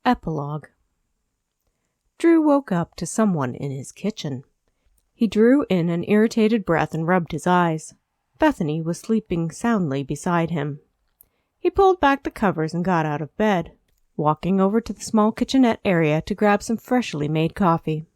Epilogue. Drew woke up to someone in his kitchen. He drew in an irritated breath and rubbed his eyes. Bethany was sleeping soundly beside him. He pulled back the covers and got out of bed, walking over to the small kitchenette area to grab some freshly made coffee.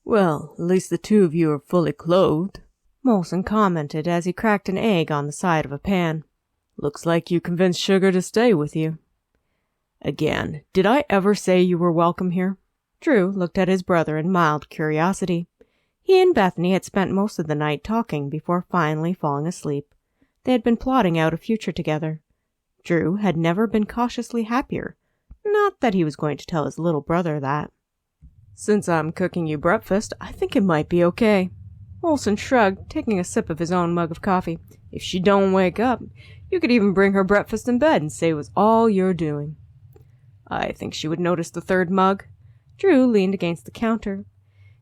"Well, at least the two of you are fully clothed," Molson commented as he cracked an egg on the side of a pan. "Looks like you convinced Sugar to stay with you." "Again, did I ever say you were welcome here?" Drew looked at his brother in mild curiosity. He and Bethany had spent most of the night talking before finally falling asleep. They had been plotting out a future together. Drew had never been cautiously happier. Not that he was going to tell his little brother that. "Since I'm cooking you breakfast, I think it might be okay." Molson shrugged, taking a sip of his own mug of coffee. "If she don't wake up, you could even bring her breakfast in bed and say it was all you're doing." "I think she would notice the third mug." Drew leaned against the counter.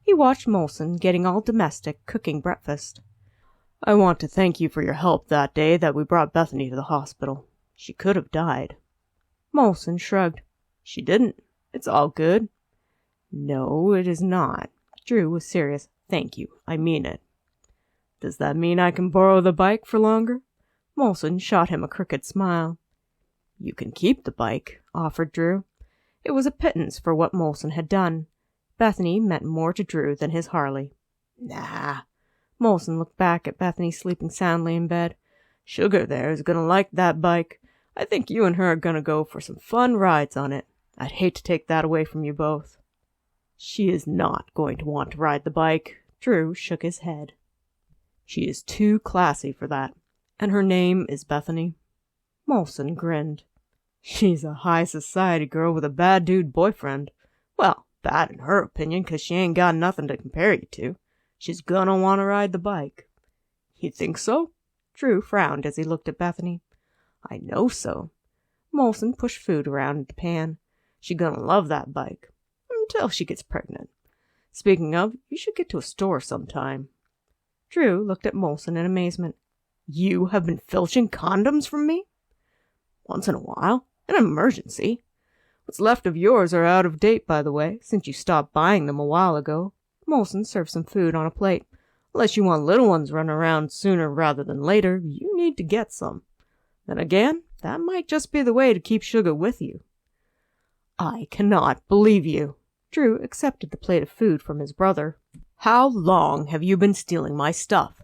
He watched Molson getting all domestic, cooking breakfast. "I want to thank you for your help that day that we brought Bethany to the hospital. She could have died." Molson shrugged. "She didn't. It's all good." "No, it is not." Drew was serious. "Thank you. I mean it." "Does that mean I can borrow the bike for longer?" Molson shot him a crooked smile. "You can keep the bike," offered Drew. It was a pittance for what Molson had done. Bethany meant more to Drew than his Harley. "Nah." Molson looked back at Bethany sleeping soundly in bed. "Sugar there is going to like that bike. I think you and her are going to go for some fun rides on it. I'd hate to take that away from you both." "She is not going to want to ride the bike." Drew shook his head. "She is too classy for that. And her name is Bethany." Molson grinned. "She's a high society girl with a bad dude boyfriend. Well, bad in her opinion, 'cause she ain't got nothing to compare you to. She's gonna want to ride the bike." "You think so?" Drew frowned as he looked at Bethany. "I know so." Molson pushed food around in the pan. "She's gonna love that bike. Until she gets pregnant. Speaking of, you should get to a store sometime." Drew looked at Molson in amazement. "You have been filching condoms from me?" "Once in a while. In an emergency. What's left of yours are out of date, by the way, since you stopped buying them a while ago." Molson served some food on a plate. "Unless you want little ones running around sooner rather than later, you need to get some. Then again, that might just be the way to keep Sugar with you." "I cannot believe you." Drew accepted the plate of food from his brother. "How long have you been stealing my stuff?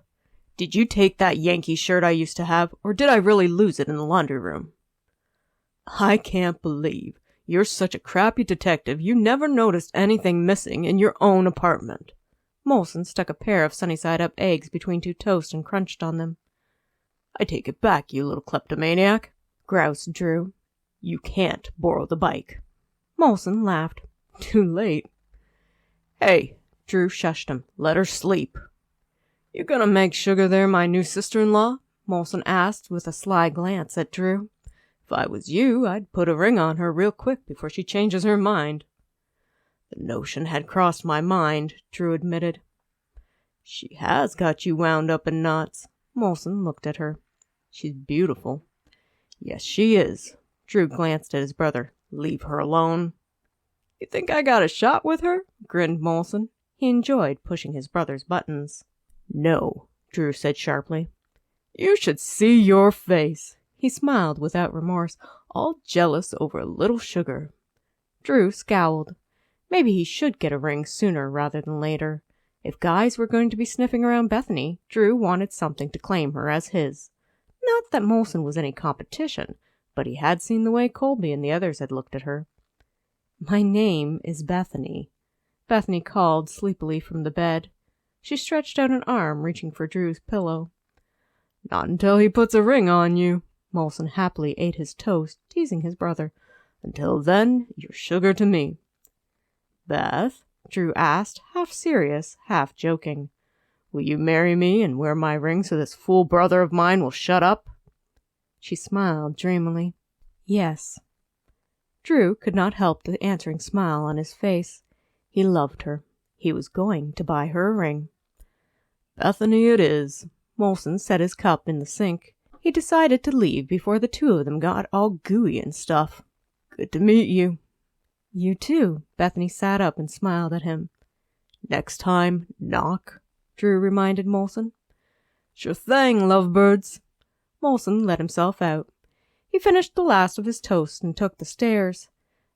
Did you take that Yankee shirt I used to have, or did I really lose it in the laundry room?" "I can't believe you're such a crappy detective you never noticed anything missing in your own apartment." Molson stuck a pair of sunny-side-up eggs between two toasts and crunched on them. "I take it back, you little kleptomaniac," groused Drew. "You can't borrow the bike." Molson laughed. "Too late." "Hey," Drew shushed him. "Let her sleep." "You gonna make Sugar there my new sister-in-law?" Molson asked with a sly glance at Drew. "If I was you, I'd put a ring on her real quick before she changes her mind." "The notion had crossed my mind," Drew admitted. "She has got you wound up in knots." Molson looked at her. "She's beautiful." "Yes, she is." Drew glanced at his brother. "Leave her alone." "You think I got a shot with her?" grinned Molson. He enjoyed pushing his brother's buttons. "No," Drew said sharply. "You should see your face." He smiled without remorse, all jealous over a little Sugar. Drew scowled. Maybe he should get a ring sooner rather than later. If guys were going to be sniffing around Bethany, Drew wanted something to claim her as his. Not that Molson was any competition, but he had seen the way Colby and the others had looked at her. "My name is Bethany," Bethany called sleepily from the bed. She stretched out an arm, reaching for Drew's pillow. "Not until he puts a ring on you." Molson happily ate his toast, teasing his brother. "Until then, you're Sugar to me." "Beth," Drew asked, half serious, half joking, "will you marry me and wear my ring so this fool brother of mine will shut up?" She smiled dreamily. "Yes." Drew could not help the answering smile on his face. He loved her. He was going to buy her a ring. "Bethany it is." Molson set his cup in the sink. He decided to leave before the two of them got all gooey and stuff. "Good to meet you." You too. Bethany sat up and smiled at him. Next time, knock, Drew reminded Molson. Sure thing, lovebirds. Molson let himself out. He finished the last of his toast and took the stairs.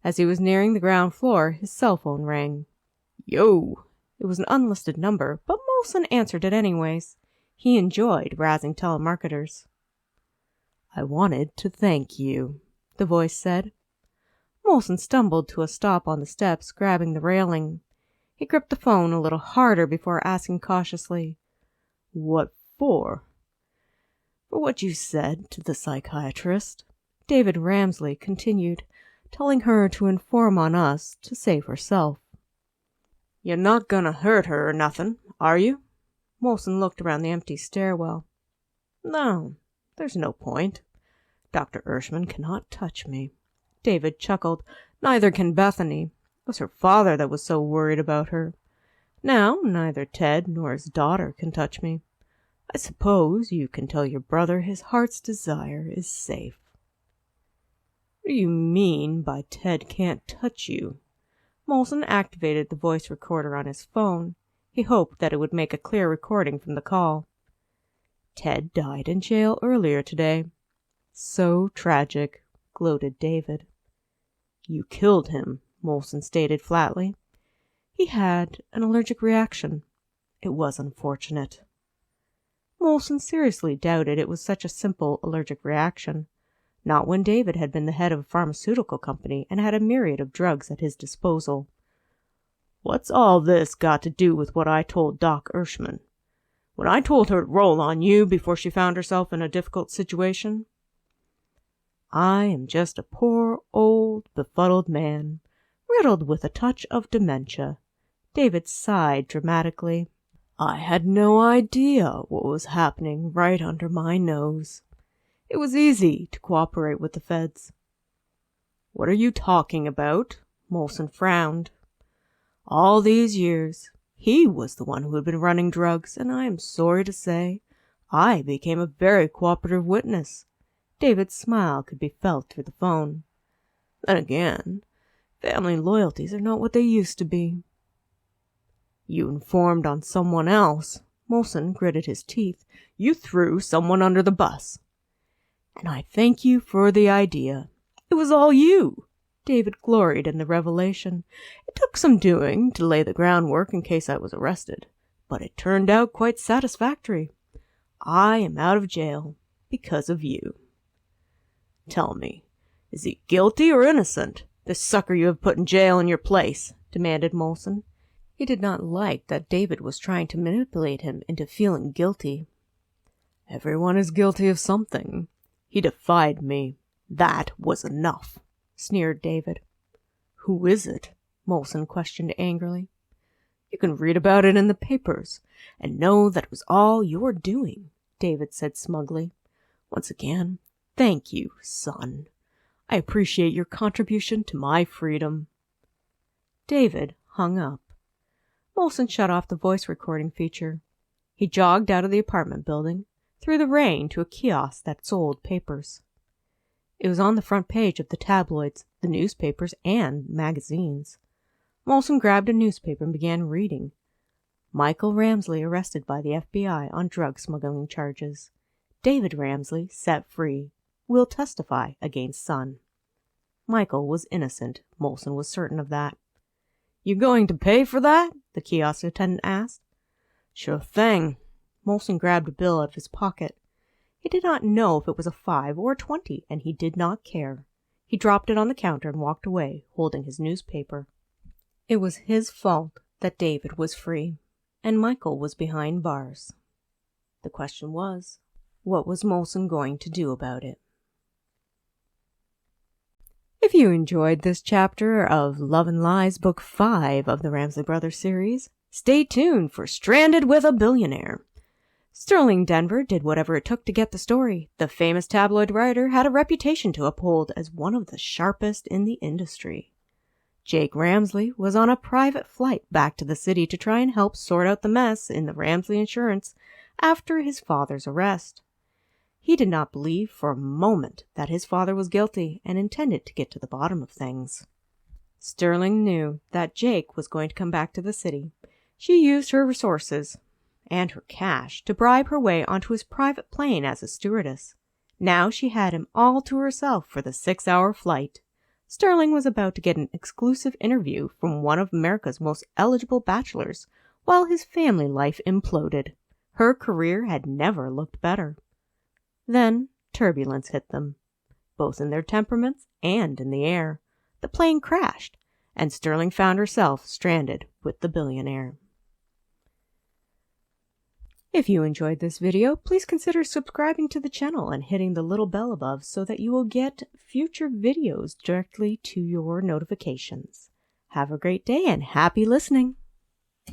As he was nearing the ground floor, his cell phone rang. Yo! It was an unlisted number, but Molson answered it anyways. He enjoyed razzing telemarketers. I wanted to thank you, the voice said. Molson stumbled to a stop on the steps, grabbing the railing. He gripped the phone a little harder before asking cautiously, What for? For what you said to the psychiatrist. David Ramsley continued, telling her to inform on us to save herself. You're not gonna hurt her or nothing, are you? Molson looked around the empty stairwell. No, there's no point. Dr. Urshman cannot touch me. David chuckled. Neither can Bethany. It was her father that was so worried about her. Now, neither Ted nor his daughter can touch me. I suppose you can tell your brother his heart's desire is safe. What do you mean by Ted can't touch you? Molson activated the voice recorder on his phone. He hoped that it would make a clear recording from the call. Ted died in jail earlier today. So tragic, gloated David. You killed him, Molson stated flatly. He had an allergic reaction. It was unfortunate. Molson seriously doubted it was such a simple allergic reaction. Not when David had been the head of a pharmaceutical company and had a myriad of drugs at his disposal. What's all this got to do with what I told Doc Urshman? When I told her to roll on you before she found herself in a difficult situation? I am just a poor, old, befuddled man, riddled with a touch of dementia. David sighed dramatically. I had no idea what was happening right under my nose. It was easy to cooperate with the feds. What are you talking about? Molson frowned. All these years, he was the one who had been running drugs, and I am sorry to say, I became a very cooperative witness. David's smile could be felt through the phone. Then again, family loyalties are not what they used to be. You informed on someone else. Molson gritted his teeth. You threw someone under the bus. And I thank you for the idea. It was all you. David gloried in the revelation. It took some doing to lay the groundwork in case I was arrested, but it turned out quite satisfactory. I am out of jail because of you. Tell me, is he guilty or innocent, this sucker you have put in jail in your place? Demanded Molson. He did not like that David was trying to manipulate him into feeling guilty. Everyone is guilty of something. He defied me. That was enough, sneered David. Who is it? Molson questioned angrily. You can read about it in the papers and know that it was all your doing, David said smugly. Once again, thank you, son. I appreciate your contribution to my freedom. David hung up. Molson shut off the voice recording feature. He jogged out of the apartment building, through the rain to a kiosk that sold papers. It was on the front page of the tabloids, the newspapers, and magazines. Molson grabbed a newspaper and began reading. Michael Ramsley arrested by the FBI on drug smuggling charges. David Ramsley set free. Will testify against son. Michael was innocent. Molson was certain of that. You going to pay for that? The kiosk attendant asked. Sure thing. Molson grabbed a bill out of his pocket. He did not know if it was a 5 or a 20, and he did not care. He dropped it on the counter and walked away, holding his newspaper. It was his fault that David was free, and Michael was behind bars. The question was, what was Molson going to do about it? If you enjoyed this chapter of Love and Lies, Book 5 of the Ramsley Brothers series, stay tuned for Stranded with a Billionaire. Sterling Denver did whatever it took to get the story. The famous tabloid writer had a reputation to uphold as one of the sharpest in the industry. Jake Ramsley was on a private flight back to the city to try and help sort out the mess in the Ramsley Insurance after his father's arrest. He did not believe for a moment that his father was guilty and intended to get to the bottom of things. Sterling knew that Jake was going to come back to the city. She used her resources and her cash to bribe her way onto his private plane as a stewardess. Now she had him all to herself for the 6-hour flight. Sterling was about to get an exclusive interview from one of America's most eligible bachelors, while his family life imploded. Her career had never looked better. Then turbulence hit them, both in their temperaments and in the air. The plane crashed, and Sterling found herself stranded with the billionaire. If you enjoyed this video, please consider subscribing to the channel and hitting the little bell above so that you will get future videos directly to your notifications. Have a great day and happy listening!